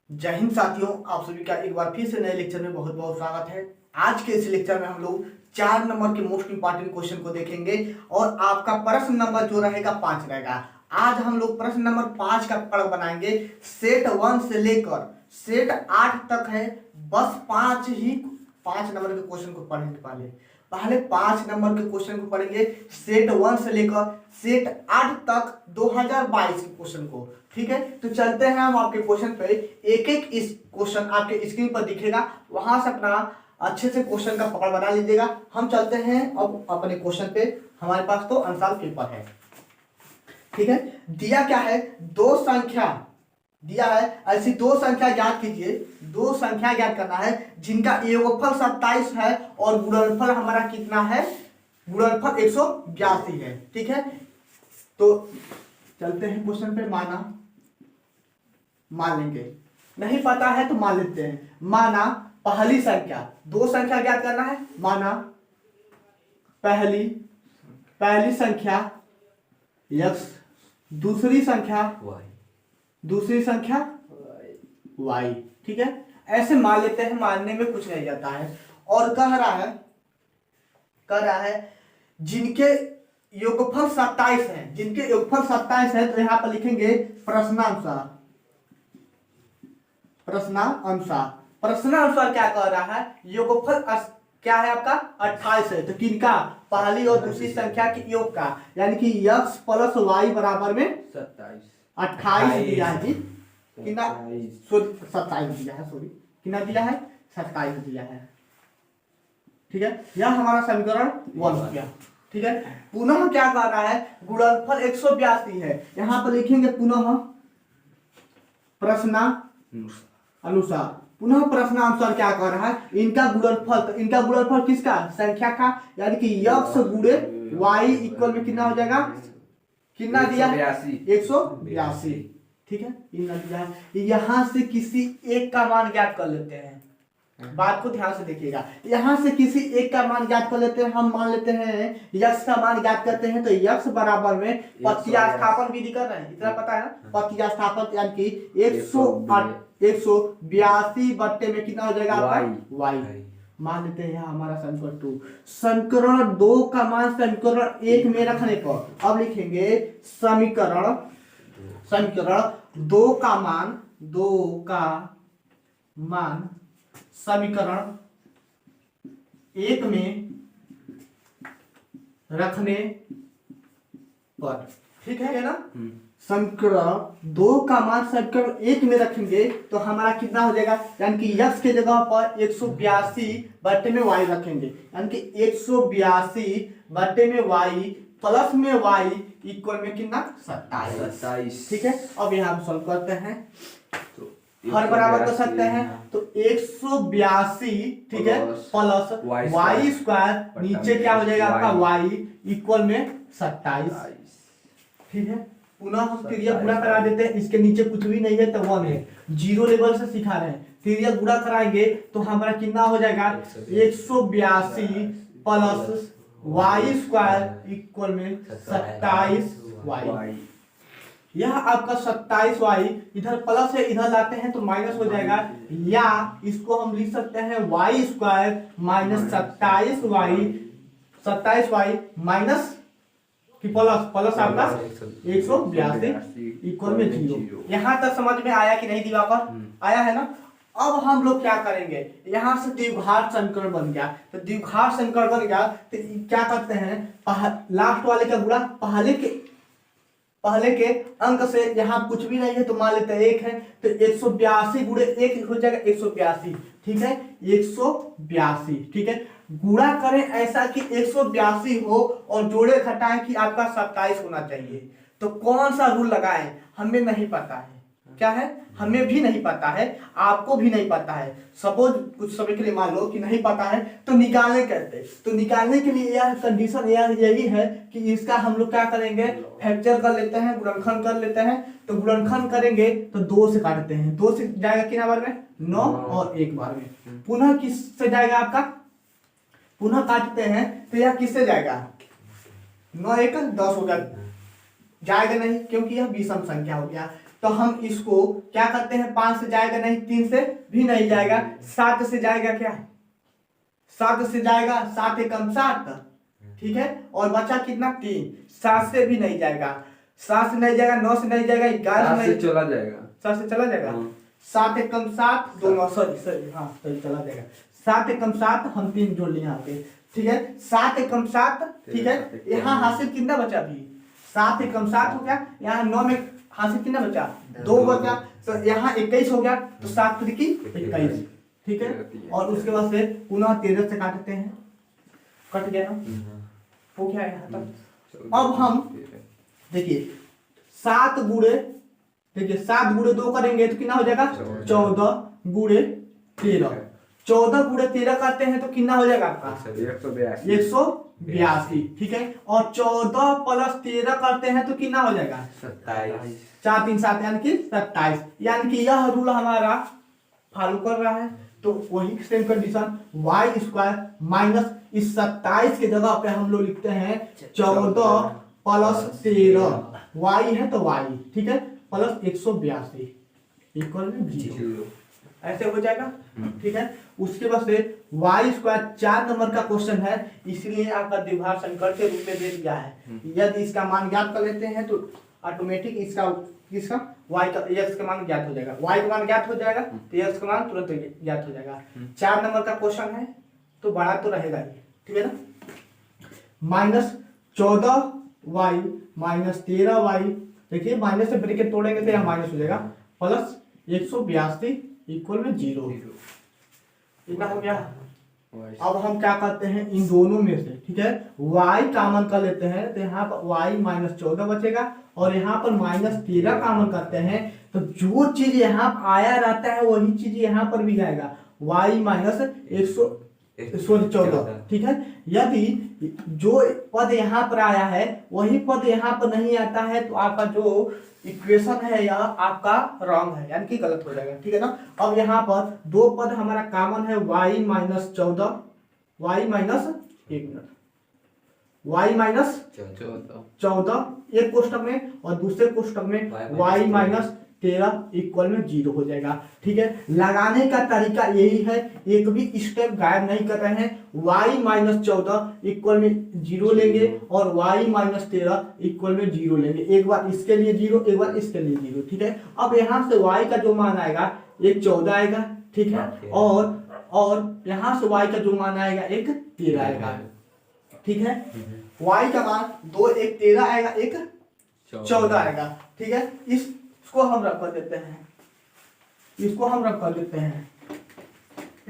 जय हिंद साथियों, आप सभी का एक बार फिर से नए लेक्चर में बहुत बहुत स्वागत है। आज के इस लेक्चर में हम लोग 4 नंबर के मोस्ट इंपॉर्टेंट क्वेश्चन को देखेंगे और आपका प्रश्न नंबर जो रहेगा 5 रहेगा। आज हम लोग प्रश्न नंबर 5 का पढ़ बनाएंगे। सेट 1 से लेकर सेट 8 तक है। बस 5 नंबर के क्वेश्चन को पढ़ेंगे। पहले 5 नंबर के क्वेश्चन को पढ़ेंगे, सेट 1 से लेकर सेट 8 तक 2022 के क्वेश्चन को। ठीक है, तो चलते हैं हम आपके क्वेश्चन पे। एक एक इस क्वेश्चन आपके स्क्रीन पर दिखेगा, वहां से अपना अच्छे से क्वेश्चन का पकड़ बना लीजिएगा। हम चलते हैं अब अपने क्वेश्चन पे। हमारे पास तो आंसर पेपर है। ठीक है, दिया क्या है, दो संख्या दिया है। ऐसी दो संख्या ज्ञात कीजिए। दो संख्या ज्ञात करना है जिनका योगफल 27 है और गुणनफल हमारा कितना है, गुणनफल 182 है। ठीक है, तो चलते हैं क्वेश्चन पे। मान लेंगे, नहीं पता है तो मान लेते हैं। माना पहली संख्या, दो संख्या ज्ञात करना है। माना पहली संख्या x, दूसरी संख्या y। ठीक है, ऐसे मान लेते हैं, मानने में कुछ नहीं जाता है। और कह रहा है जिनके योगफल 27 है, तो यहां पर लिखेंगे प्रश्नानुसार क्या कह रहा है, योगफल क्या है आपका 28 है। तो किनका, पहली और दूसरी संख्या के योग का, यानी कि x प्लस वाई बराबर में 28 दिया है जी। कितना, 27 दिया है, सॉरी कितना दिया है, 27 दिया है। ठीक है, यह हमारा समीकरण 1 हो गया। ठीक है, पुनः क्या कर रहा है, गुणनफल 182 है। यहां पर लिखेंगे पुनः प्रश्नानुसार क्या कर रहा है, इनका गुणनफल किसका, संख्या का, यानी कि x गुणे y इक्वल में कितना हो जाएगा, कितना दिया है 182। ठीक है, यहां से किसी एक का मान ज्ञात कर लेते हैं। बात को ध्यान से देखिएगा, यहां से किसी एक का मान ज्ञात कर लेते हैं। हम मान लेते हैं x का मान ज्ञात करते हैं, तो x बराबर में प्रतिस्थापन विधि कर रहे हैं, इतना पता है ना। प्रतिस्थापन यानी कि 182 बट्टे में कितना हो जाएगा आपका y। मान लेते हैं यहाँ हमारा समीकरण 2। समीकरण 2 का मान समीकरण 1 में रखने पर अब लिखेंगे समीकरण 2 का मान समीकरण 1 में रखने पर। ठीक है ना, समीकरण 2 का मान समीकरण 1 में रखेंगे तो हमारा कितना हो जाएगा, यानी कि x के जगह पर 182 बट्टे में y रखेंगे, यानी कि 182 बट्टे में y प्लस में y इक्वल में कितना 27। ठीक है, अब यहाँ हम सॉल्व करते हैं, तो हर बराबर कर सकते हैं। तो 182 ठीक है प्लस y स्क्वायर, नीचे क्या हो जाएगा आपका y इक्वल में 27। ठीक है, पुनः हम त्रिज्या गुणा करा देते हैं। इसके नीचे कुछ भी नहीं है तो 1 है, जीरो लेवल से सिखा रहे हैं। त्रिज्या गुणा कराएंगे तो हमारा कितना हो जाएगा, 182 प्लस y स्क्वायर इक्वल में 27y। यह आपका 27y, इधर प्लस है, इधर लाते हैं तो माइनस हो जाएगा, या इसको हम लिख सकते हैं y square minus 27y minus कि प्लस आपका 182 इक्वल में 0। यहां तक समझ में आया कि नहीं दिवाकर, आया है ना। अब हम लोग क्या करेंगे, यहां से द्विघात समीकरण बन गया। तो द्विघात समीकरण बन गया तो क्या करते हैं, लास्ट वाले का गुणा पहले के अंक से। यहाँ कुछ भी नहीं है तो मान लेते हैं 1 है, तो 182 गुणे 1 हो जाएगा 182। ठीक है, 182। ठीक है, गुणा करें ऐसा कि 182 हो और जोड़े घटाएं कि आपका 27 होना चाहिए। तो कौन सा रूल लगाएं, हमें नहीं पता है। क्या है, हमें भी नहीं पता है, आपको भी नहीं पता है। सपोज कुछ समय के लिए मान लो कि नहीं पता है तो निकालने कहते, तो निकालने के लिए यह कंडीशन यही है कि इसका हम लोग क्या करेंगे, फैक्टर कर लेते हैं, गुणनखंड कर लेते हैं। तो गुणनखंड करेंगे तो 2 से काटते हैं, 2 से जाएगा कितना बार में, 9 और 1 बार में। पुनः किससे जाएगा आपका, पुनः काटते हैं तो यह किससे जाएगा, 9 1 10 हो गया, जाएगा नहीं क्योंकि यह विषम संख्या हो गया। तो हम इसको क्या करते हैं, 5 से जाएगा नहीं, 3 से भी नहीं जाएगा, 7 से जाएगा, क्या 7 से जाएगा, 7 एकम 7, ठीक है, और बचा कितना 3, 7 से भी नहीं जाएगा, 7 से नहीं जाएगा, 9 से नहीं जाएगा, 11 से चला जाएगा, 7 से चला जाएगा, 7 एकम 7, 2 सॉरी हाँ सही चला जाएगा, 7 एकम 7 हम 3 जोड़ लिए यहाँ पे, ठीक है, 7 एकम 7, ठीक है, यहाँ हासिल कितना बचा भी, 7 एकम 7 हो गया, यहाँ 9 में हासिल कितना बचा, 2 बचा, तो यहाँ 21 हो गया, तो 7 त्रिकी 21, ठीक है, और उसके बाद से पुनः 13 से काटते हैं, कट गया ना, हो गया यहाँ तक। अब हम देखिए 7 गुणे, देखिए 7 गुणे 2 करेंगे तो कितना हो जाएगा, 14 गुणे 13, 14 गुणे 13 करते हैं तो कितना हो जाएगा आपका 182, ठीक है, और 14 प्लस 13 करते हैं तो कितना हो जाएगा 27, 4 3 7 यानी कि 27, यानी कि यह रूल हमारा फॉलो कर रहा है, तो वही same condition y square minus इस 27 के जगह पे हम लोग लिखते हैं 14 प्लस 13, y है तो y, ठीक है, प्लस 182 इक्वल 0, ऐसे हो जाएगा, ठीक है। उसके बाद से y स्क्वायर 4 नंबर का क्वेश्चन है, इसलिए आपका द्विघात समीकरण के रूप में दे दिया है, यदि इसका मान ज्ञात कर लेते हैं तो ऑटोमेटिक इसका y का x का मान ज्ञात हो जाएगा, y का मान ज्ञात हो जाएगा तो x का मान तुरंत ज्ञात हो जाएगा। 4 नंबर का क्वेश्चन है तो बड़ा तो रहेगा ही, ठीक है ना, माइनस 14y माइनस 13y, देखिए माइनस से ब्रैकेट तोड़ेंगे तो यहाँ माइनस हो जाएगा, प्लस 182 इक्वल में 0, इतना हो गया। अब हम क्या करते हैं, इन दोनों में से, ठीक है, y कॉमन कर लेते हैं तो यहाँ पर y माइनस 14 बचेगा, और यहाँ पर माइनस 13 कॉमन करते हैं तो जो चीज यहाँ आया रहता है वही चीज यहाँ पर भी आएगा, y माइनस 114, ठीक है। यदि जो पद यहाँ पर आया है वही पद यहाँ पर नहीं आता है तो आपका जो इक्वेशन है यह आपका रॉन्ग है, यानी कि गलत हो जाएगा, ठीक है ना। अब यहाँ पर 2 पद हमारा कॉमन है, y माइनस 14, y माइनस, एक मिनट, y माइनस 14 एक कोष्टक में, और दूसरे कोष्टक में y माइनस 13 इक्वल में 0 हो जाएगा, ठीक है। लगाने का तरीका यही है, एक भी स्टेप गायब नहीं कर रहे हैं, y माइनस 14 इक्वल में 0 लेंगे और y माइनस 13 इक्वल में 0 लेंगे, एक बार इसके लिए 0, एक बार इसके लिए 0, ठीक है। अब यहाँ से y का जो मान आएगा एक 14 आएगा, ठीक है, और यहाँ से y का जो मान आएगा एक 13 आएगा, ठीक है। y का मान 2 एक 13 आएगा, एक 14 आएगा, ठीक है। इसको हम रख कर देते हैं, इसको हम रख कर देते हैं।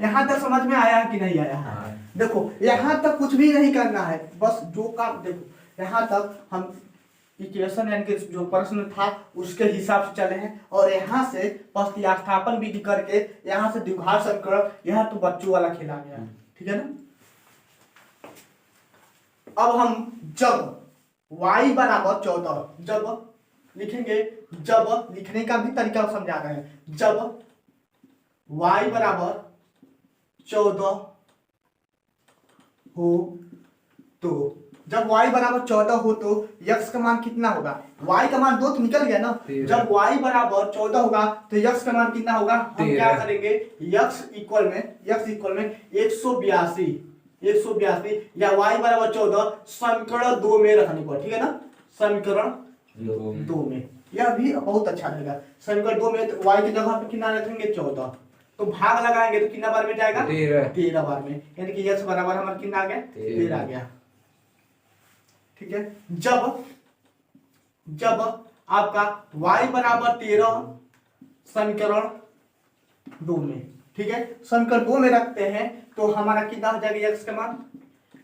यहाँ तक समझ में आया कि नहीं आया है? देखो यहाँ तक कुछ भी नहीं करना है, बस जो काम, देखो यहाँ तक हम इक्वेशन यानी कि जो प्रश्न था उसके हिसाब से चले हैं, और यहाँ से प्रतिस्थापन विधि करके यहाँ से द्विघात समीकरण, यह तो बच्चों वाला खेला गया, ठीक है ना। अब हम जब y बराबर 14 जब लिखेंगे, जब लिखने का भी तरीका समझा रहे हैं, जब y बराबर 14 हो तो, जब y बराबर 14 हो तो x का मान कितना होगा, y का मान 2 तो निकल गया ना, जब y बराबर 14 होगा तो x का मान कितना होगा, हम क्या करेंगे, x इक्वल में 182 या y बराबर 14 समीकरण 2 में रखने को, ठीक है ना, समीकरण 2 में, यह भी बहुत अच्छा रहेगा। समीकरण 2 में तो y की जगह पे कितना रखेंगे 14, तो भाग लगाएंगे तो कितना बार में जाएगा 13 बार में, यानी कि x बराबर हमारा कितना आ गया 13 आ गया, ठीक है। जब आपका y बराबर 13 समीकरण 2 में, ठीक है, समीकरण 2 में रखते हैं तो हमारा कितना हो जाएगा x का मान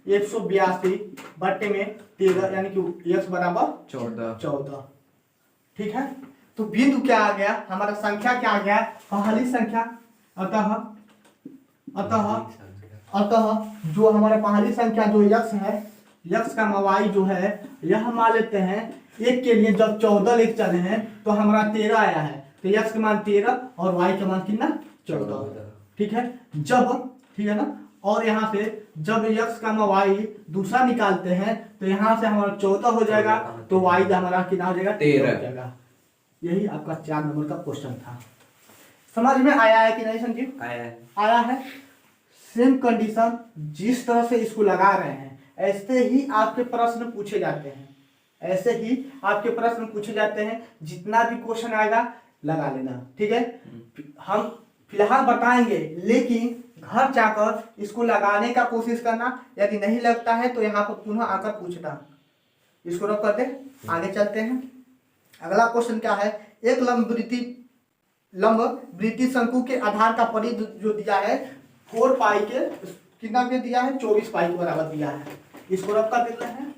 182 बट्टे में 13, यानी कि x बराबर 14, ठीक है। तो बिंदु क्या आ गया, हमारा संख्या क्या आ गया, पहली संख्या, अतः जो हमारा पहली संख्या जो x है, x का y जो है यह मान लेते हैं, एक के लिए जब 14 लेके चले हैं तो हमारा 13 आया है, तो x का मान 13 और y का मान कितना 14, ठीक है। जब, ठीक है ना, और यहाँ से जब x का y दूसरा निकालते हैं तो यहाँ से हमारा 14 हो जाएगा, तो y हमारा कितना हो जाएगा 13 हो जाएगा, यही आपका 4 नंबर का क्वेश्चन था। समझ में आया है कि नहीं संजीव? आया है। सेम कंडीशन जिस तरह से इसको लगा रहे हैं ऐसे ही आपके प्रश्न पूछे जाते हैं, ऐसे ही आपके प्रश्न पूछे जाते हैं। जितना भी क्वेश्चन आएगा लगा लेना, ठीक है। हम फिलहाल बताएंगे, लेकिन घर जाकर इसको लगाने का कोशिश करना। यदि नहीं लगता है तो यहाँ पर पुनः आकर पूछना। इसको रख कर दे, आगे चलते हैं। अगला क्वेश्चन क्या है? एक लंब वृत्तीय शंकु के आधार का परिधि जो दिया है 4 पाई के कितना के दिया है 24 पाई के बराबर दिया है। इसको रख कर देते हैं,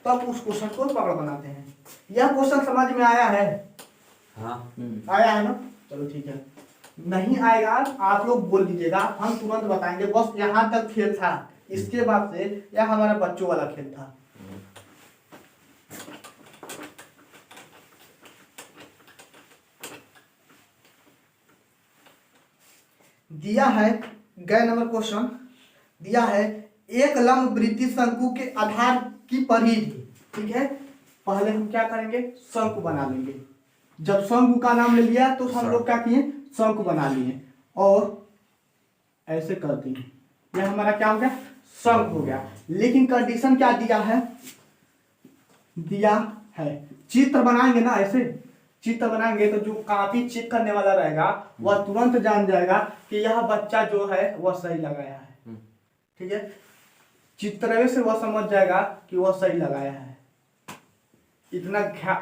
तब उस क्वेश्चन को पकड़ बनाते हैं। यह क्वेश्चन समझ में आया है? हाँ आया है ना? चलो ठीक है। नहीं आएगा आप लोग बोल दीजिएगा, हम तुरंत बताएंगे। बस यहाँ तक खेल था, इसके बाद से यह हमारा बच्चों वाला खेल था। दिया है गए नंबर क्वेश्चन दिया है एक लंब वृत्तीय शंकु के आधार की परिधि, ठीक है। पहले हम क्या करेंगे? शंकु बना लेंगे। जब शंकु का नाम ले लिया तो हम लोग क्या किए? शंकु बना लिए और ऐसे कर दिए। यह हमारा क्या हो गया? शंकु हो गया। लेकिन कंडीशन क्या दिया है? दिया है चित्र बनाएंगे ना, ऐसे चित्र बनाएंगे तो जो कॉपी चेक करने वाला रहेगा वह तुरंत जान जाएगा कि यह बच्चा जो है वह सही लगाया है, ठीक है। चित्र से वह समझ जाएगा कि वह सही लगाया है। इतना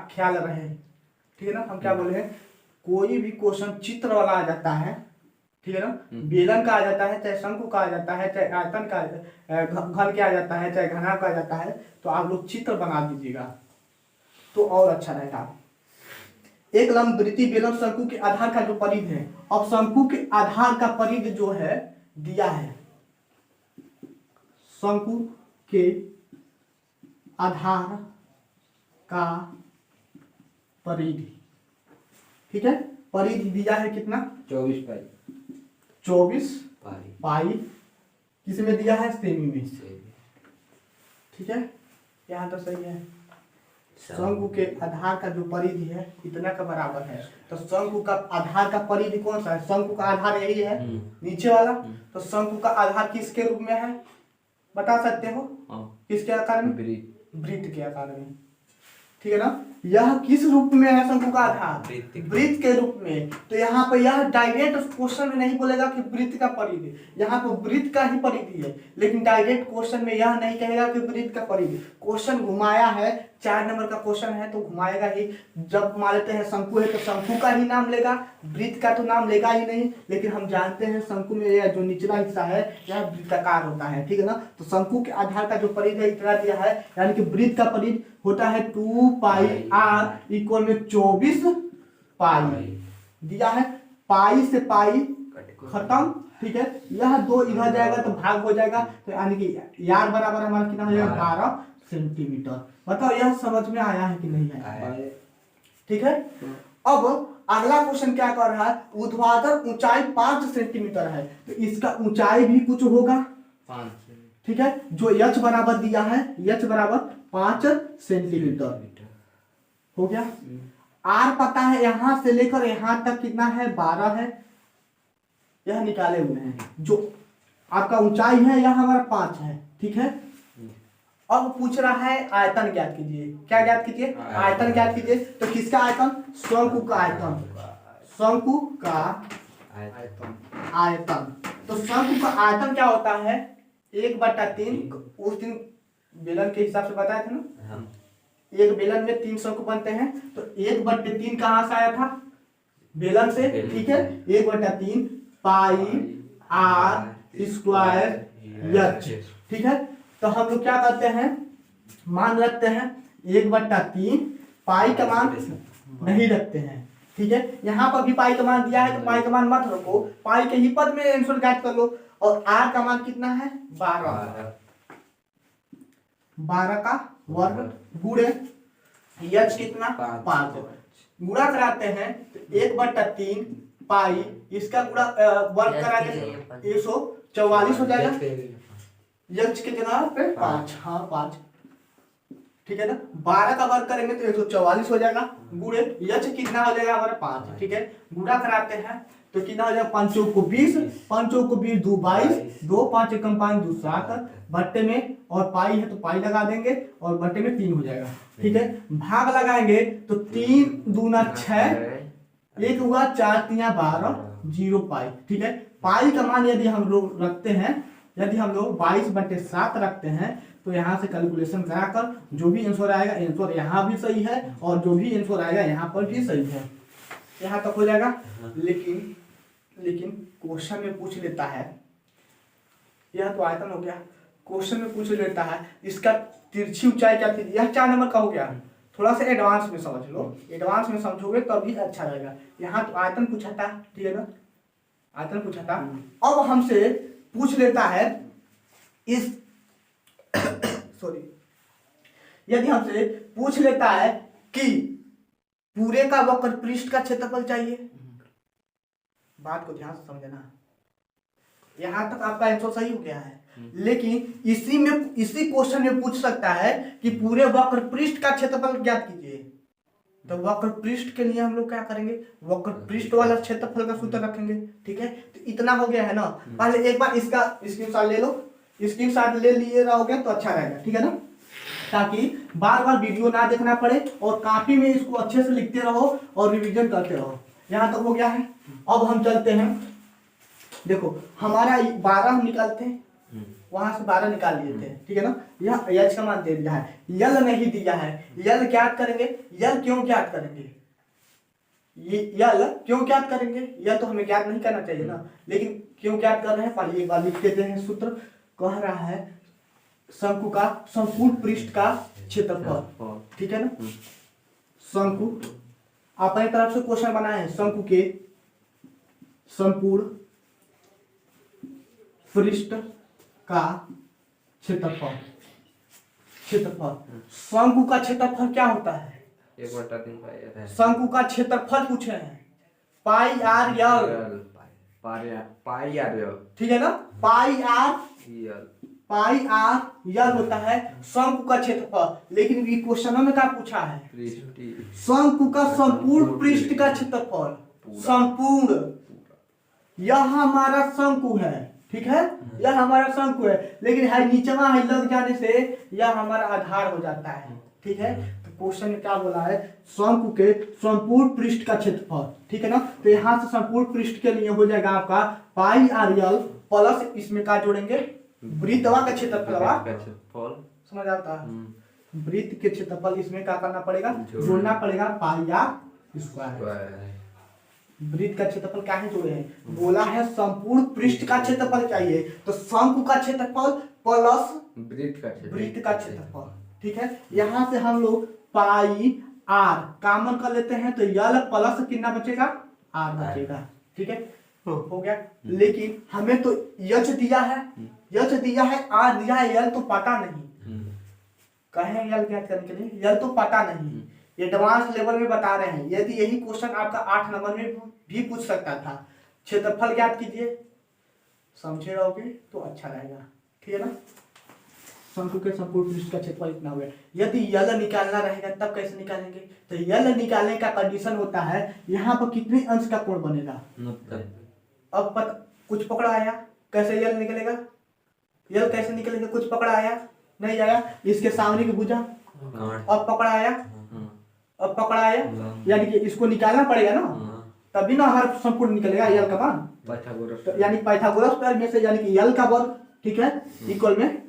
ख्याल रहे, ठीक है ना। हम क्या बोले हैं? कोई भी क्वेश्चन चित्र वाला आ जाता है, ठीक है ना। बेलन का आ जाता है, चाहे शंकु का आ जाता है, चाहे आयतन का घन का आ जाता है, चाहे घना का आ जाता है, तो आप लोग चित्र बना दीजिएगा तो और अच्छा रहेगा। एक लंब वृत्तीय बेलन शंकु के आधार का जो परिधि है, अब शंकु के आधार का परिधि जो है दिया है, शंकु के आधार का परिधि, ठीक है। परिधि दिया है कितना? 24 पाई। 24 पाई किस में दिया है? सेमी में, ठीक है। यहाँ तो सही है। शंकु के आधार का जो परिधि है इतना का बराबर है। तो शंकु का आधार का परिधि कौन सा है? शंकु का आधार यही है, नीचे वाला। तो शंकु का आधार किसके रूप में है बता सकते हो? किसके आकार में? वृत्त के आकार में, ठीक है ना। यह किस रूप में है शंकु का आधार? वृत्त के रूप में। तो यहाँ पर यह डायरेक्ट क्वेश्चन में नहीं बोलेगा कि वृत्त का परिधि, यहाँ पर वृत्त का ही परिधि है। लेकिन डायरेक्ट क्वेश्चन में यह नहीं कहेगा कि वृत्त का परिधि। क्वेश्चन घुमाया है, 4 नंबर का क्वेश्चन है तो घुमाएगा ही। जब मान लेते हैं शंकु है तो शंकु का ही नाम लेगा, वृत्त का तो नाम लेगा ही नहीं। लेकिन हम जानते हैं शंकु में यह जो निचला हिस्सा है यह वृत्ताकार होता है, ठीक है ना। तो शंकु के आधार का जो परिधि इतना दिया है, यानी कि वृत्त का परिधि होता है 2 पाई आर इक्वल में 24 पाई दिया है। पाई से पाई खत्म, ठीक है। यह 2 इधर जाएगा तो भाग हो जाएगा, तो यानी कि यार बराबर हमारा कितना हो जाएगा? 12 सेंटीमीटर। बताओ यह समझ में आया है कि नहीं आया? ठीक है। अब अगला क्वेश्चन क्या कर रहा है? ऊर्ध्वाधर ऊंचाई 5 सेंटीमीटर है, तो इसका ऊंचाई भी कुछ होगा, 5, ठीक है। जो यच बराबर दिया है, यच बराबर 5 सेंटीमीटर हो गया। आर पता है, यहां से लेकर यहां तक कितना है? 12 है, यह निकाले हुए हैं। जो आपका ऊंचाई है यह हमारा 5 है, ठीक है। अब पूछ रहा है आयतन ज्ञात कीजिए। क्या ज्ञात कीजिए? आयतन ज्ञात कीजिए। तो किसका आयतन? शंकु का आयतन, शंकु का आयतन। तो शंकु का आयतन क्या होता है? 1/3। उस दिन बेलन के हिसाब से बताया था ना, एक बेलन में 3 शंकु बनते हैं, तो 1/3 कहां से आया था? बेलन से, ठीक है। 1/3 पाई आर स्क्वायर एच, ठीक है। तो हम लोग क्या करते हैं? मान रखते हैं 1/3, पाई का मान नहीं रखते हैं, ठीक है। यहाँ पर भी पाई का मान दिया है तो पाई का मान मत रखो, पाई के ही पद में आंसर ज्ञात कर लो। और आर का मान कितना है? 12 का वर्ग गुणे एच कितना? 5। गुणा कराते हैं तो 1/3 पाई, इसका गुणा वर्ग करा के 144 हो जाएगा। यच की जगह पे 5, हाँ 5, ठीक है ना। 12 का वर्ग करेंगे तो 144 हो जाएगा, गुणे यच कितना हो जाएगा हमारा 5, ठीक है। गुणा कराते हैं तो कितना हो जाएगा, 5 चौक को 20, 5 चौक को 20, 2 22, 2 5 एकम 5 2 7, भट्टे में और पाई है तो पाई लगा देंगे और भट्टे में 3 हो जाएगा, ठीक है। भाग लगाएंगे तो 3 दूना 6, एक हुआ 4 3 12, 0 पाई, ठीक है। पाई का मान यदि हम लोग रखते हैं, यदि हम लोग 22/7 रखते हैं तो यहाँ से कैलकुलेशन कराकर जो भी आंसर आएगा, आंसर यहाँ भी सही है और जो भी आंसर आएगा यहाँ पर भी सही है, यहाँ तक हो जाएगा। लेकिन क्वेश्चन में पूछ लेता है, यह तो आयतन हो गया, क्वेश्चन में पूछ लेता है इसका तिरछी ऊंचाई क्या थी, यह 4 नंबर का हो गया। थोड़ा सा एडवांस में समझ लो, एडवांस में समझोगे तभी अच्छा रहेगा। यहाँ तो आयतन पूछा था, ठीक है ना, आयतन पूछा था। अब हमसे पूछ लेता है इस सॉरी, यदि हमसे पूछ लेता है कि पूरे का वक्र पृष्ठ का क्षेत्रफल चाहिए, बात को ध्यान से समझना, यहां तक आपका आंसर सही हो गया है। लेकिन इसी क्वेश्चन में पूछ सकता है कि पूरे वक्र पृष्ठ का क्षेत्रफल ज्ञात कीजिए, तो वक्र पृष्ठ के लिए हम लोग क्या करेंगे, वक्र पृष्ठ वाला क्षेत्रफल का सूत्र रखेंगे, ठीक है। तो इतना हो गया है ना। पहले एक बार इसका स्क्रीनशॉट ले लो, स्क्रीनशॉट ले लिए रहोगे तो अच्छा रहेगा, ठीक है ना, ताकि बार बार वीडियो ना देखना पड़े और कॉपी में इसको अच्छे से लिखते रहो और रिवीजन करते रहो। यहाँ तक हो गया है। अब हम चलते हैं, देखो हमारा 12 हम निकालते हैं, वहां से 12 निकाल लिए थे, ठीक है ना। यह एच का मान दे दिया है, यल नहीं दिया है, यल ज्ञात करेंगे। यल क्यों ज्ञात करेंगे, यल क्यों ज्ञात करेंगे, यल तो हमें ज्ञात नहीं करना चाहिए ना, लेकिन क्यों ज्ञात कर रहे हैं पहले एक बार लिख देते हैं। सूत्र कह रहा है शंकु का संपूर्ण पृष्ठ का क्षेत्रफल, ठीक है ना। शंकु अपने तरफ से क्वेश्चन बनाए हैं, शंकु के संपूर्ण पृष्ठ का क्षेत्रफल, शंकु का क्षेत्रफल क्या होता है, 1/3 पाई है। शंकु का क्षेत्रफल पूछे हैं, पाई आर यल, पाई आर यल, ठीक है ना। पाई आर यल होता है शंकु का क्षेत्रफल। लेकिन ये क्वेश्चन में क्या पूछा है, शंकु का संपूर्ण पृष्ठ का क्षेत्रफल, संपूर्ण, यह हमारा शंकु है, ठीक है, यह हमारा शंकु है। लेकिन है नीचवा है लग जाने से यह हमारा आधार हो जाता है, ठीक है। तो क्वेश्चन में क्या बोला है, शंकु के संपूर्ण पृष्ठ का क्षेत्रफल, ठीक है ना। तो यहाँ से संपूर्ण पृष्ठ के लिए हो जाएगा आपका पाई आर यल प्लस इसमें क्या जोड़ेंगे, वृत्तवा का क्षेत्रफल, समझ आता है। वृत्त के क्षेत्रफल इसमें क्या करना पड़ेगा, जोड़ना पड़ेगा पाई आर स्क्वायर। वृत्त का क्षेत्रफल क्या है जोड़े हैं, बोला है संपूर्ण पृष्ठ का क्षेत्रफल चाहिए, तो शंकु का क्षेत्रफल प्लस वृत्त का क्षेत्रफल, ठीक है। यहाँ से हम लोग पाई आर कॉमन कर लेते हैं तो यल प्लस कितना बचेगा, आर बचेगा, ठीक है, हो गया। लेकिन हमें तो यच दिया है, आर दिया है, यल तो पता नहीं, कहें यल ज्ञात करने के लिए, यल तो पता नहीं, एडवांस लेवल में बता रहे हैं। यदि यही क्वेश्चन आपका 8 नंबर में भी पूछ सकता था, क्षेत्रफल ज्ञात कीजिए, समझे रहोगे तो अच्छा रहेगा, ठीक है ना। शंकु के संपूर्ण पृष्ठ का क्षेत्रफल इतना हो गया। यदि यल निकालना रहेगा तब कैसे निकालेंगे, तो यल निकालने का कंडीशन होता है यहाँ पर कितने अंश का कोण बनेगा। अब कुछ पकड़ा आया, कैसे यल निकलेगा, यल कैसे निकलेगा, कुछ पकड़ा आया नहीं आया, इसके सामने की भुजा, अब पकड़ा आया, यानी कि इसको निकालना पड़ेगा ना, तभी ना हर संपूर्ण निकलेगा यल का मान। तो यानी पाइथागोरस थ्योरम में से यानी कि यल का वर्ग, ठीक है, इक्वल में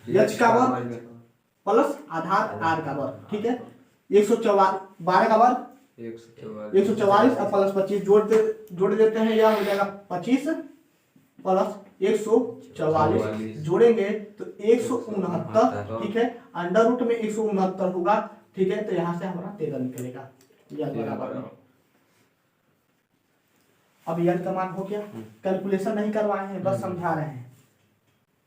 यच का वर्ग प्लस आधार आर का वर्ग, ठीक है। 112 का वर्ग 144 और प्लस 25 जोड़ देते हैं, यह हो जाएगा 25 प्लस 144 जोड़ेंगे तो 169, ठीक है। अंडर रूट में 169 होगा, ठीक है। तो यहाँ से हमारा 13 निकलेगा, यल बराबर। अब यल का मान हो गया, कैलकुलेशन नहीं करवाए हैं, बस समझा रहे हैं,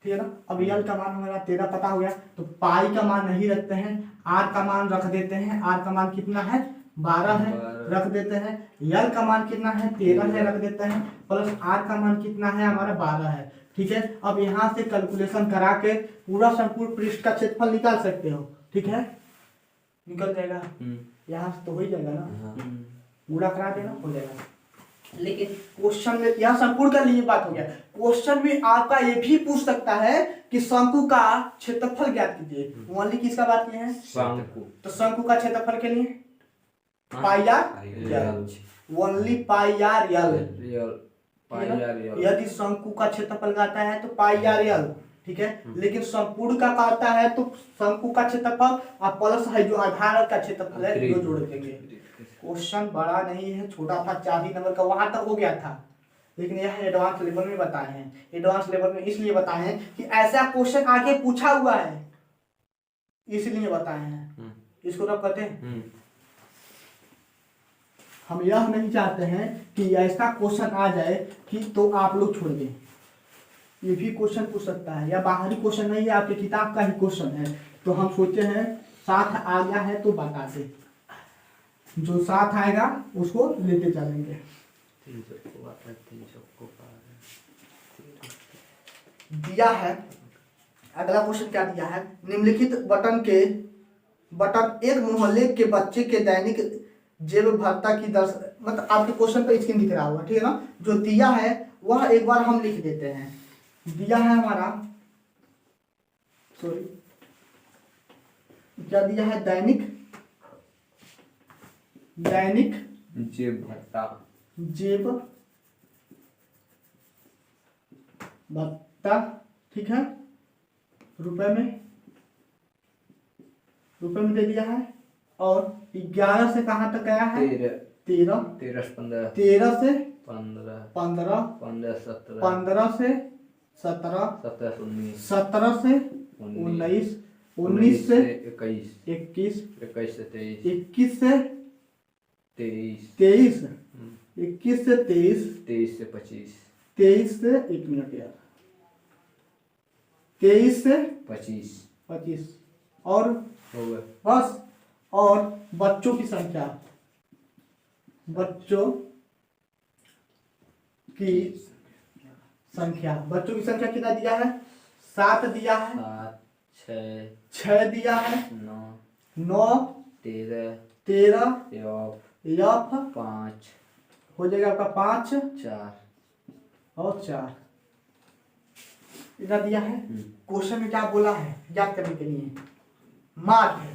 ठीक है ना। अब यल का मान हमारा 13 पता हो गया, तो पाई का मान नहीं रखते हैं, आर का मान रख देते हैं। आर का मान कितना है, 12 है, रख देते हैं। यल का मान कितना है, 13 है, रख देते हैं। प्लस आर का मान कितना है हमारा, 12 है, ठीक है। अब यहाँ से कैलकुलेशन करा के पूरा संपूर्ण पृष्ठ का क्षेत्रफल निकाल सकते हो। ठीक है, निकल जाएगा। हम्म, यहाँ से तो हो ही जाएगा ना, हम्म, गुणा करा देना हो जाएगा। लेकिन क्वेश्चन में यह संपूर्ण का लिए बात हो गया। क्वेश्चन में आपका ये भी पूछ सकता है कि शंकु का क्षेत्रफल ज्ञात कीजिए। ओनली किसका बात किए हैं? शंकु। तो शंकु का क्षेत्रफल के लिए हाँ, pi r real, l, only pi r l. Real, pi r real. यदि शंकु का क्षेत्रफल कहता है तो पाई आर यल, ठीक है। लेकिन संपूर्ण का कहता है तो शंकु का क्षेत्रफल और प्लस है जो आधार का क्षेत्रफल है जो जोड़ देंगे। क्वेश्चन बड़ा नहीं है, छोटा था, 4 ही नंबर का, वहां तक हो गया था। लेकिन यह एडवांस लेवल में बताए हैं। एडवांस लेवल में इसलिए बताए हैं कि ऐसा क्वेश्चन आगे पूछा हुआ है, इसलिए बताए हैं। इसको रब कहते हैं। हम यह नहीं चाहते हैं कि ऐसा क्वेश्चन आ जाए कि तो आप लोग छोड़ दें। ये भी क्वेश्चन पूछ सकता है, या बाहरी क्वेश्चन नहीं है, आपके किताब का ही क्वेश्चन है। तो हम सोचे हैं साथ आ गया है तो बता दे, जो साथ आएगा उसको लेते चलेंगे। 300 को आता है, 300 को पार दिया है। अगला क्वेश्चन क्या दिया है? निम्नलिखित बटन एक मोहल्ले के बच्चे के दैनिक जेब भत्ता की दर, मतलब आपके क्वेश्चन पे स्क्रीन दिख रहा होगा, ठीक है ना। जो दिया है वह एक बार हम लिख देते हैं। दिया है हमारा, सॉरी क्या दिया है? दैनिक जेब भत्ता, जेब भत्ता, ठीक है, रुपए में दे दिया है। और 11 से कहाँ तक गया है? 13 13 से 15, 13 से 15, 15, 15 से 17, 15 से 17, 17 से 19, 17 से 19, 19 से 21, 21, 21 से 23, 21 से 23, 23, 21 से 23, 23 से 25, 23 से, एक मिनट यार, 23 से 25 25 और हो गए। बस। और बच्चों की संख्या, बच्चों की संख्या कितना दिया है? 7 दिया है, 7, 6 दिया है, 9, 13, यफ 5 हो जाएगा आपका 5 4 और 4 इतना दिया है। क्वेश्चन में क्या बोला है याद करने के लिए? माध्य,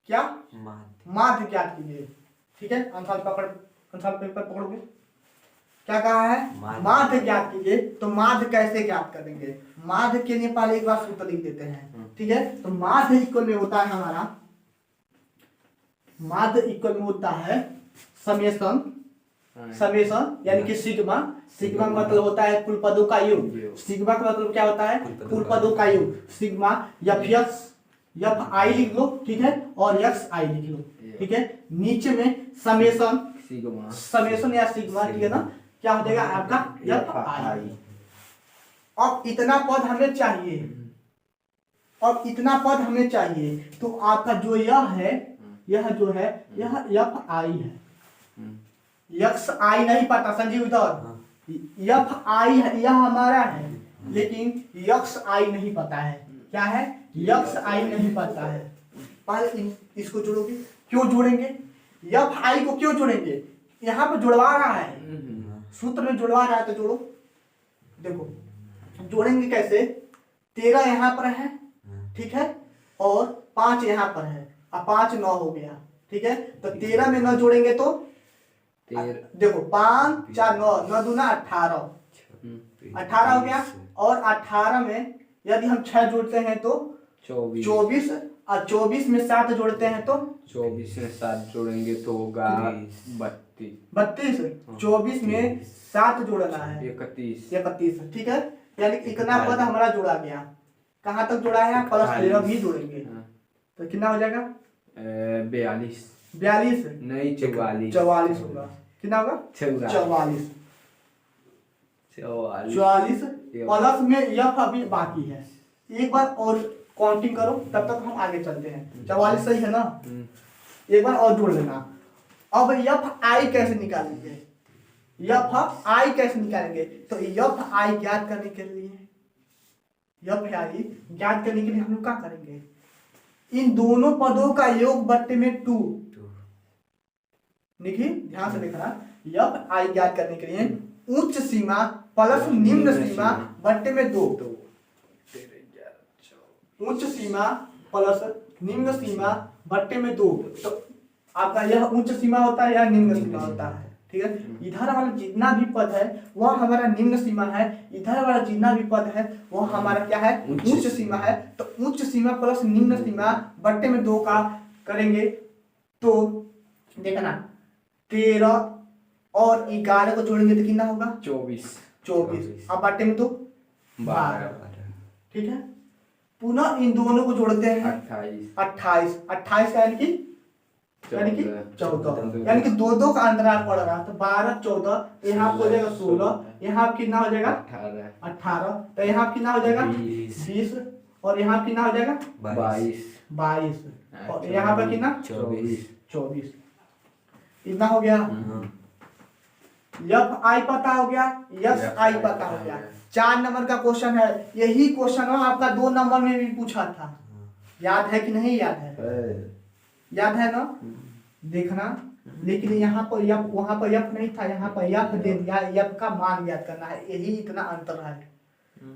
क्या? माध्य ज्ञात कीजिए, ठीक है। आंसर पेपर पकड़ोगे, क्या कहा है? माध्य ज्ञात कीजिए। तो माध्य कैसे ज्ञात करेंगे? माध्य के लिए पहले एक बार सूत्र लिख देते हैं, ठीक है। तो माध्य इक्वल में होता है हमारा, माध्य इक्वल में होता है समेशन यानी कि सिग्मा। सिग्मा का मतलब होता है कुल पदों का योग। सिग्मा का मतलब क्या होता है? कुल पदों का योग। सिग्मा एफ आई लिख लो, ठीक है, और एक्स आई लिख लो, ठीक है। नीचे में समेशन या सिग्मा, ठीक है ना, क्या हो जाएगा आपका? F I. अब इतना पद हमें चाहिए, तो आपका जो यह एफ आई है। यक्स आई नहीं पता संजीव, इधर एफ आई है, यह हमारा है, लेकिन यक्स आई नहीं पता है। क्या है? यक्स आई नहीं पता है। पहले इसको जोड़ोगे, क्यों जोड़ेंगे? एफ आई को क्यों जोड़ेंगे? यहाँ पे जुड़वा रहा है, सूत्र में जुड़वा रहा है, तो जोड़ो। देखो जोड़ेंगे कैसे? 13 यहाँ पर है, ठीक है, और 5 यहाँ पर है, अब 5 9 हो गया, ठीक है। तो 13 में 9 जोड़ेंगे तो देखो 5 4 9, 9 दूना 18 हो गया। और 18 में यदि हम 6 जोड़ते हैं तो 24, और 24 में 7 जोड़ते हैं तो 24 में 7 जोड़ेंगे तो होगा 32। 24 में 7 जोड़ना है 31, ठीक है। यानी इतना पद हमारा जोड़ा गया। कहाँ तक जोड़ा है? प्लस 13 भी जोड़ेंगे, तो कितना हो जाएगा? 42 नहीं 44 होगा। कितना होगा? 44 प्लस में यफ अभी बाकी है। एक बार और काउंटिंग करो, तब तक हम आगे चलते हैं। 44 सही है ना? एक बार और जोड़ लेना। अब यफ आई कैसे निकालेंगे? तो यफ आई ज्ञात करने के लिए हम लोग क्या करेंगे? इन दोनों पदों का योग बट्टे में 2। 2 देखिए ध्यान से देखना, यफ आई ज्ञात करने के लिए उच्च सीमा प्लस निम्न सीमा बट्टे में 2। 2 उच्च सीमा प्लस निम्न सीमा बट्टे में 2। तो आपका यह उच्च सीमा होता है या निम्न सीमा होता है, ठीक है। इधर वाला जितना भी पद है वह हमारा निम्न सीमा है, इधर वाला जितना भी पद है वह हमारा क्या है, उच्च सीमा है। तो उच्च सीमा प्लस निम्न सीमा बट्टे में 2 का करेंगे तो देखना 13 और 11 को जोड़ेंगे तो कितना होगा, 24। अब बट्टे में 2 12, ठीक है। पुनः इन दोनों को जोड़ते हैं 28 का यानी कि 14, यानी कि 2 का अंतराल पड़ रहा है। तो 12 14 यहाँ हो जाएगा 16, यहाँ कितना हो जाएगा 18, तो यहाँ कितना हो जाएगा 20 और यहाँ कितना हो जाएगा 22 और यहाँ पर कितना 24। इतना हो गया। यफ आई पता हो गया, यस आई पता हो गया। 4 नंबर का क्वेश्चन है, यही क्वेश्चन आपका 2 नंबर में भी पूछा था, याद है कि नहीं याद है, याद है ना, देखना। लेकिन यहाँ पर यफ, वहां पर यफ नहीं था, यहाँ पर यफ दे दिया, यफ का मान ज्ञात करना है, यही इतना अंतर है।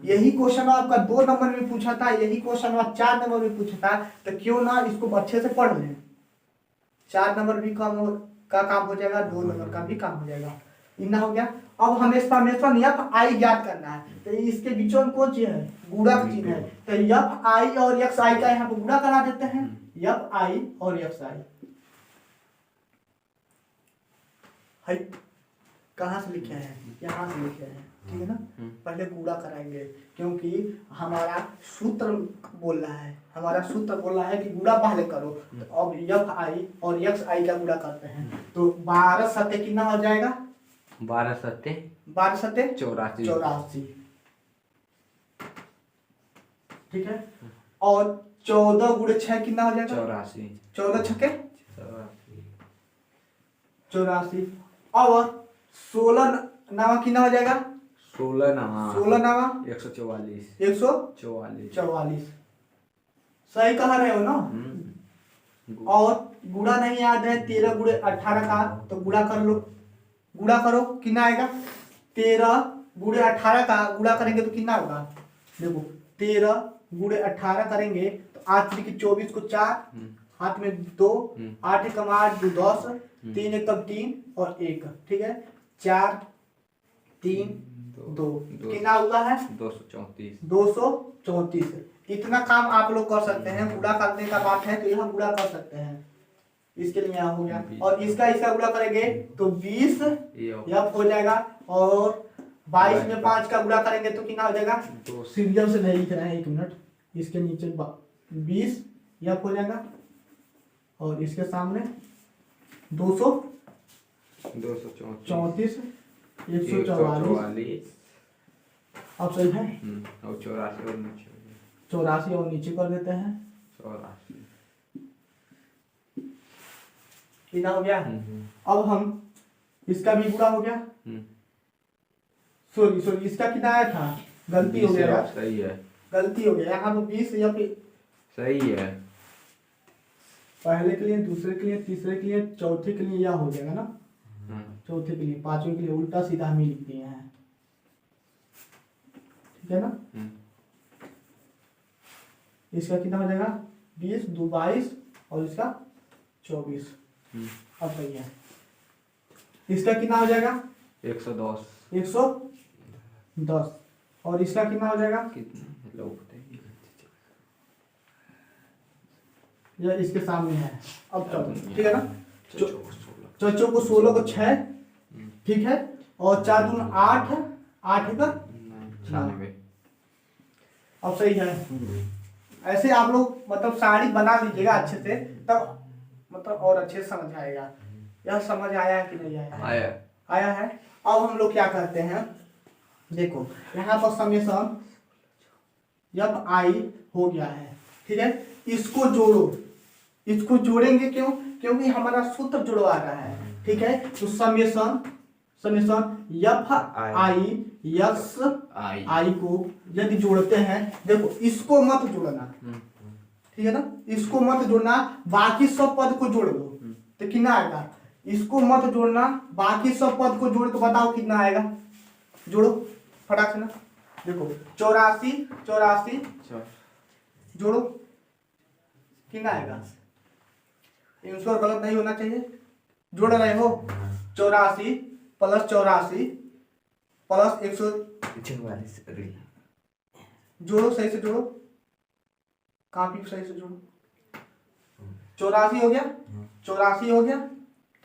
यही क्वेश्चन आपका 2 नंबर में पूछा था, यही क्वेश्चन 4 नंबर में पूछा था, तो क्यों ना इसको अच्छे से पढ़ लें। 4 नंबर भी का काम हो जाएगा, 2 नंबर का भी काम हो जाएगा। इतना हो गया। अब हमें समेशन यफ आई ज्ञात करना है, तो इसके बीचों में कौन चीज है, गुणा की चीज है। तो यफ आई और यक्स आई का यहाँ पे गुणा करा देते हैं, यफ आई और यक्स आई है, कहाँ से लिखे हैं, यहाँ से लिखे हैं, ठीक है ना। पहले गुणा कराएंगे क्योंकि हमारा सूत्र बोल रहा है, हमारा सूत्र बोल रहा है कि गुणा पहले करो। तो अब यफ आई और यक्स आई का गुणा करते हैं, तो 12 सत्ते कितना हो जाएगा, 12 सत्ते 84, ठीक है। और 14 गुणे 6 कितना हो जाएगा 84, 14 छक्के 84। और 16 नावा कितना हो जाएगा 16 नावा 144। सही कह रहे हो ना। और गुणा नहीं याद है, 13 गुणे 18 का, तो गुणा कर लो, गुणा करो कितना आएगा, 13 गुणे 18 का गुणा करेंगे तो कितना होगा, देखो 13 गुणे 18 करेंगे तो 8 3 की 24 को 4 हाथ में 2, 8 एकम 8 2 10, 3 एकम 3 और 1, ठीक है। 4 3 2 कितना हुआ है 234। इतना काम आप लोग कर सकते हैं, गुणा करने का बात है तो यहाँ गुणा कर सकते हैं, इसके लिए यहाँ हो गया। और इसका गुणा करेंगे तो 20 यफ हो जाएगा, और 22 में 5 का गुणा करेंगे तो कितना हो जाएगा, सीरियल से नहीं लिख रहे हैं, 1 मिनट, इसके नीचे 20 यफ हो जाएगा, और इसके सामने 234 144। अब सही है, 84 और नीचे कर देते हैं 84, कितना हो गया। अब हम इसका भी गुणा हो गया, सॉरी इसका कितना आया था, गलती हो गया, सही है, गलती हो गया, यहाँ पर 20 या फिर सही है, पहले के लिए, दूसरे के लिए, तीसरे के लिए, चौथे के लिए यह हो जाएगा ना, चौथे के लिए, पांचवें के लिए उल्टा सीधा हम ही लिख दिए हैं, ठीक है ना। इसका कितना हो जाएगा 20 2 22 और इसका 24। अब सही है, इसका कितना हो जाएगा 110 और इसका कितना हो जाएगा, यह इसके सामने है। अब चलो ठीक है ना, चौचो को 16 को 6, ठीक है, और 4 दून 8 8 का 96। अब सही है। ऐसे आप लोग मतलब साड़ी बना लीजिएगा अच्छे से, तब मतलब और अच्छे से समझ आएगा। यह समझ आया है कि नहीं आया, आया है। अब हम लोग क्या करते हैं, देखो यहाँ पर समेशन जब आई हो गया है, ठीक है, इसको जोड़ो, इसको जोड़ेंगे क्यों, क्योंकि हमारा सूत्र जुड़वा रहा है, ठीक है। तो summation F I yes I को यदि जोड़ते हैं, देखो इसको मत जोड़ना, ठीक है ना। इसको मत जोड़ना, बाकी सब पद को जोड़ दो तो कितना आएगा। इसको मत जोड़ना, बाकी सब पद को जोड़ के बताओ कितना आएगा। जोड़ो फटाक से ना। देखो 84 84 जोड़ो कितना आएगा। आंसर गलत नहीं होना चाहिए। जोड़ रहे हो 84 प्लस 84 प्लस 144। जोड़ो सही से जोड़ो, काफी सही से जोड़ो। 84 हो गया, 84 हो गया,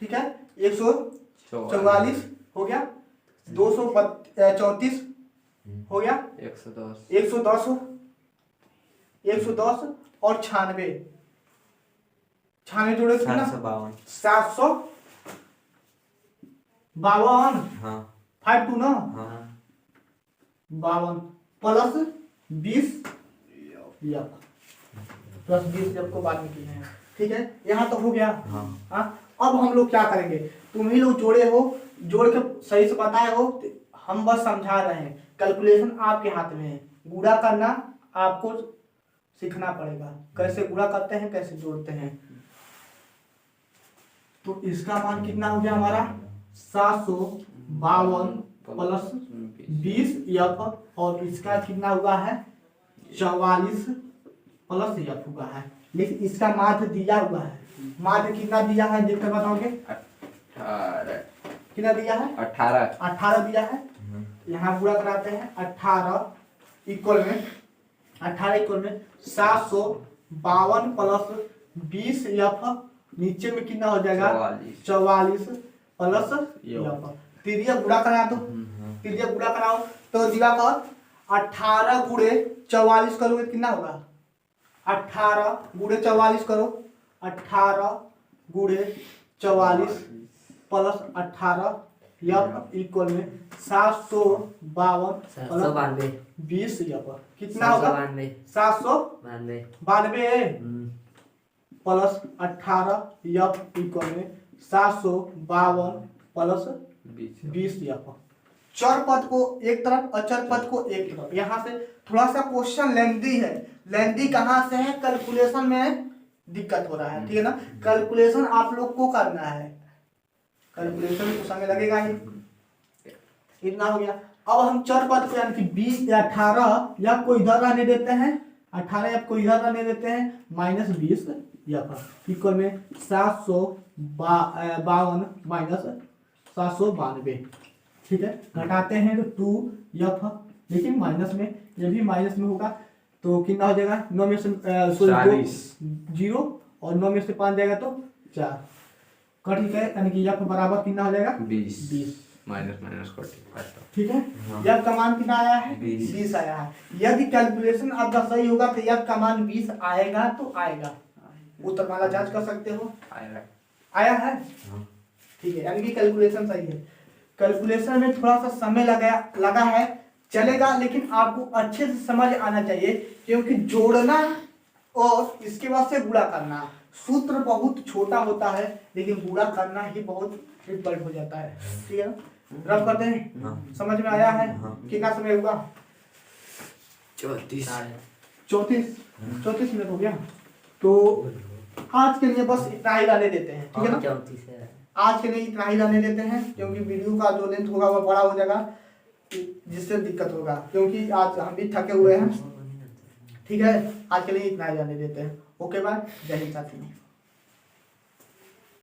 ठीक है। 144 हो गया, 234 हो गया, 110 हो, 110 और 96 जोड़े तो कितना 752। हाँ 52 ना, हाँ 52 प्लस 20 प्लस 20 जब को बाद में किए हैं, ठीक है। यहाँ तो हो गया। हाँ अब हम लोग क्या करेंगे, तुम ही लोग जोड़े हो, जोड़ के सही से बताए हो, हम बस समझा रहे हैं। कैलकुलेशन आपके हाथ में है, गुणा करना आपको सीखना पड़ेगा, कैसे गुणा करते हैं, कैसे जोड़ते हैं। तो इसका मान कितना हो गया हमारा 752 प्लस 20 एफ, और इसका कितना हुआ है 44 प्लस एफ हुआ है। लेकिन इसका माध्य दिया हुआ है, माध्य कितना दिया है देख कर बताओगे। 18 कितना दिया है 18 दिया है। यहाँ पूरा कराते हैं 18 इक्वल में 752 प्लस 20 एफ, नीचे में कितना हो जाएगा 44 प्लस एफ। तिरिया गुणा करा दो, तिरिया गुणा कराओ तो दिवाकर 18 गुणे 44 करोगे कितना होगा। 18 गुणे 44 करो, 18 गुणे 44 प्लस 18 एफ इक्वल में 752 प्लस 20 एफ कितना होगा 792 प्लस 18 एफ इक्वल में 752 प्लस 20 एफ। चर पद को एक तरफ, अचर पद को एक तरफ। यहाँ से थोड़ा सा क्वेश्चन लेंदी है। लेंदी कहाँ से है, कैलकुलेशन में दिक्कत हो रहा है, ठीक है ना। कैलकुलेशन आप लोग को करना है, कैलकुलेशन को समय लगेगा ही। इतना हो गया। अब हम चर पद को यानी कि 20 या 18 या को इधर रहने देते हैं, 18 या को इधर रहने देते हैं, माइनस 20 या इक्वल में 752 माइनस 792, ठीक है। घटाते हैं तो 2 एफ, लेकिन माइनस में, ये भी माइनस में होगा तो कितना हो जाएगा 9 में से 0 और 9 में से 5 जाएगा तो 4 कट है, यानी कि एफ बराबर कितना हो जाएगा 20 माइनस ठीक है। एफ का मान कितना आया है 20 आया है। यदि कैलकुलेशन आपका सही होगा तो एफ का मान 20 आएगा तो आएगा। उत्तर माला जांच कर सकते हो, आया है, ठीक है। यानी कि कैलकुलेशन सही है। कैलकुलेशन में थोड़ा सा समय लगा है, चलेगा, लेकिन आपको अच्छे से समझ आना चाहिए, क्योंकि जोड़ना और इसके बाद से गुणा करना सूत्र बहुत छोटा होता है, लेकिन गुणा करना ही बहुत डिफिकल्ट हो जाता है, ठीक है ना। रब करते हैं, समझ में आया है। कितना समय हुआ 34 मिनट हो गया। तो आज के लिए बस इतना ही रहने देते हैं, ठीक है ना। आज के लिए इतना ही रहने देते हैं, क्योंकि वीडियो का जो लेंथ होगा वो बड़ा हो जाएगा, जिससे दिक्कत होगा, क्योंकि आज हम भी थके हुए हैं, ठीक है। आज के लिए इतना ही रहने देते हैं। ओके बाय, जय हिंद साथी।